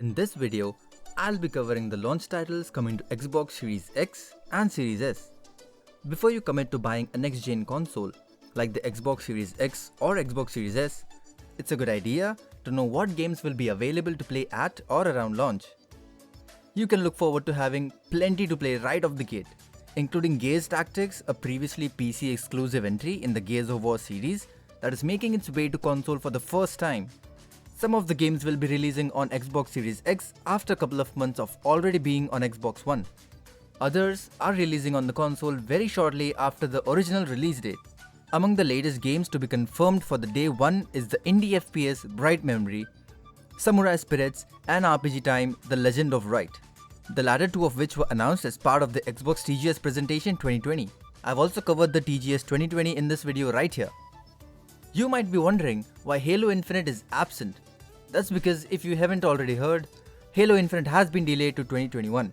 In this video, I'll be covering the launch titles coming to Xbox Series X and Series S. Before you commit to buying a next-gen console like the Xbox Series X or Xbox Series S, it's a good idea to know what games will be available to play at or around launch. You can look forward to having plenty to play right off the gate, including Gears Tactics, a previously PC exclusive entry in the Gears of War series that is making its way to console for the first time. Some of the games will be releasing on Xbox Series X after a couple of months of already being on Xbox One. Others are releasing on the console very shortly after the original release date. Among the latest games to be confirmed for the day one is the indie FPS Bright Memory, Samurai Spirits and RPG Time The Legend of Wright, the latter two of which were announced as part of the Xbox TGS presentation 2020. I've also covered the TGS 2020 in this video right here. You might be wondering why Halo Infinite is absent. That's because if you haven't already heard, Halo Infinite has been delayed to 2021.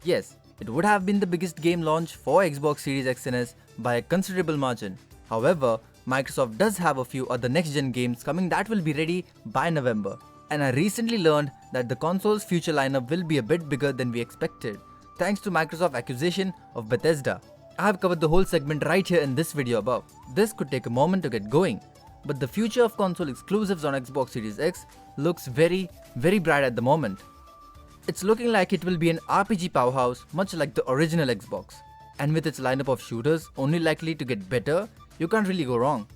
Yes, it would have been the biggest game launch for Xbox Series X and S by a considerable margin. However, Microsoft does have a few other next-gen games coming that will be ready by November. And I recently learned that the console's future lineup will be a bit bigger than we expected, thanks to Microsoft's acquisition of Bethesda. I have covered the whole segment right here in this video above. This could take a moment to get going, but the future of console exclusives on Xbox Series X looks very bright at the moment. It's looking like it will be an RPG powerhouse much like the original Xbox. And with its lineup of shooters only likely to get better, you can't really go wrong.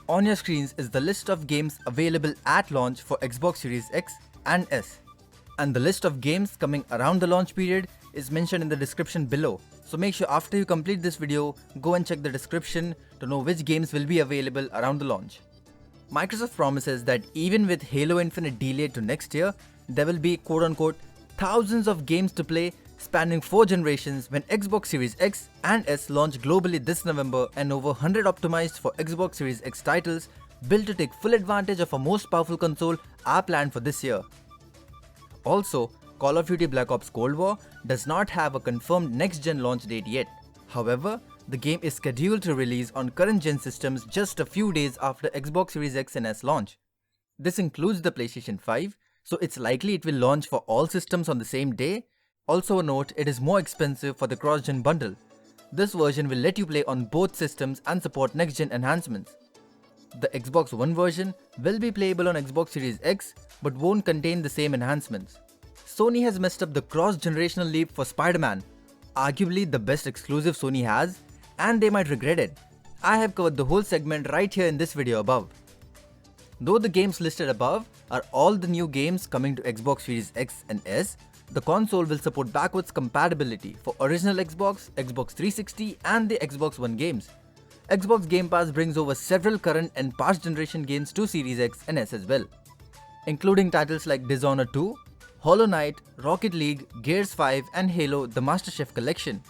On your screens is the list of games available at launch for Xbox Series X and S. And the list of games coming around the launch period is mentioned in the description below. So make sure after you complete this video, go and check the description to know which games will be available around the launch. Microsoft promises that even with Halo Infinite delayed to next year, there will be quote-unquote thousands of games to play spanning 4 generations when Xbox Series X and S launch globally this November, and over 100 optimized for Xbox Series X titles built to take full advantage of a most powerful console are planned for this year. Also, Call of Duty Black Ops Cold War does not have a confirmed next-gen launch date yet. However, the game is scheduled to release on current-gen systems just a few days after Xbox Series X and S launch. This includes the PlayStation 5, so it's likely it will launch for all systems on the same day. Also a note, it is more expensive for the cross-gen bundle. This version will let you play on both systems and support next-gen enhancements. The Xbox One version will be playable on Xbox Series X but won't contain the same enhancements. Sony has messed up the cross-generational leap for Spider-Man, arguably the best exclusive Sony has, and they might regret it. I have covered the whole segment right here in this video above. Though the games listed above are all the new games coming to Xbox Series X and S, the console will support backwards compatibility for original Xbox, Xbox 360 and the Xbox One games. Xbox Game Pass brings over several current and past generation games to Series X and S as well, including titles like Dishonored 2, Hollow Knight, Rocket League, Gears 5 and Halo The Master Chief Collection.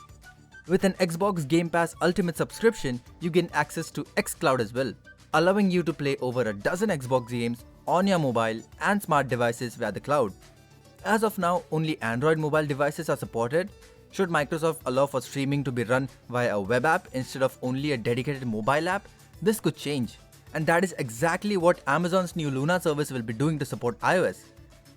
With an Xbox Game Pass Ultimate subscription, you gain access to xCloud as well, allowing you to play over a dozen Xbox games on your mobile and smart devices via the cloud. As of now, only Android mobile devices are supported. Should Microsoft allow for streaming to be run via a web app instead of only a dedicated mobile app, this could change. And that is exactly what Amazon's new Luna service will be doing to support iOS.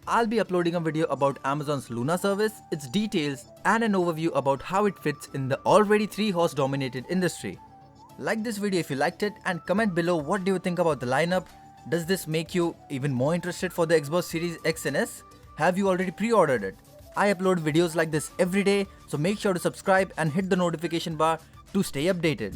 I'll be uploading a video about Amazon's Luna service, its details, and an overview about how it fits in the already 3-horse dominated industry. Like this video if you liked it, and comment below what do you think about the lineup. Does this make you even more interested for the Xbox Series X and S? Have you already pre-ordered it? I upload videos like this every day, so make sure to subscribe and hit the notification bar to stay updated.